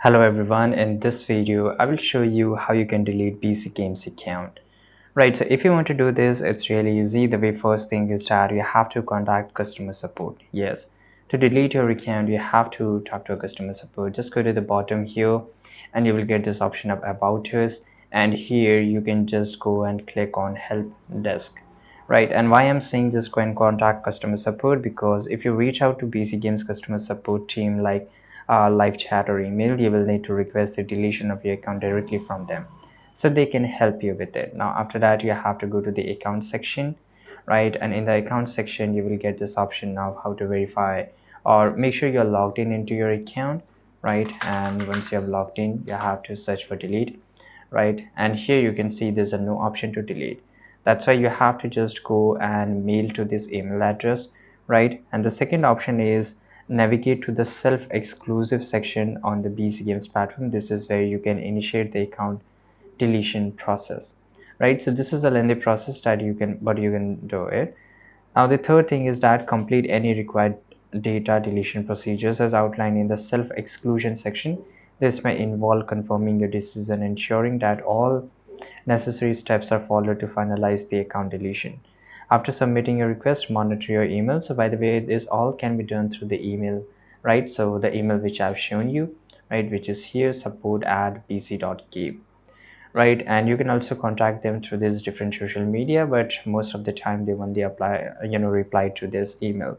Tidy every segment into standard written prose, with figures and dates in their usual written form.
Hello everyone, in this video I will show you how you can delete BC Games account. Right, so if you want to do this, it's really easy. The very first thing is that you have to contact customer support. Yes, to delete your account you have to talk to a customer support. Just go to the bottom here and you will get this option of about us, and here you can just go and click on help desk. Right, and why I'm saying just go and contact customer support, because if you reach out to BC Games customer support team like live chat or email, you will need to request the deletion of your account directly from them, so they can help you with it. Now after that you have to go to the account section, right? And in the account section you will get this option of how to verify or make sure you're logged in into your account, right? And once you have logged in, you have to search for delete, right? And here you can see there's a no option to delete. That's why you have to just go and mail to this email address, right? And the second option is navigate to the self-exclusive section on the BC Games platform. This is where you can initiate the account deletion process, right? So this is a lengthy process that you can do it. Now the third thing is that complete any required data deletion procedures as outlined in the self-exclusion section. This may involve confirming your decision, ensuring that all necessary steps are followed to finalize the account deletion. After submitting your request, monitor your email. So by the way, this all can be done through the email, right? So the email which I've shown you, right, which is here, support@bc.game, right? And you can also contact them through this different social media, but most of the time they only reply to this email.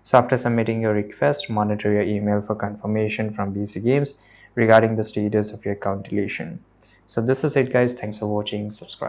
So after submitting your request, monitor your email for confirmation from BC Games regarding the status of your account deletion. So this is it guys, thanks for watching, subscribe.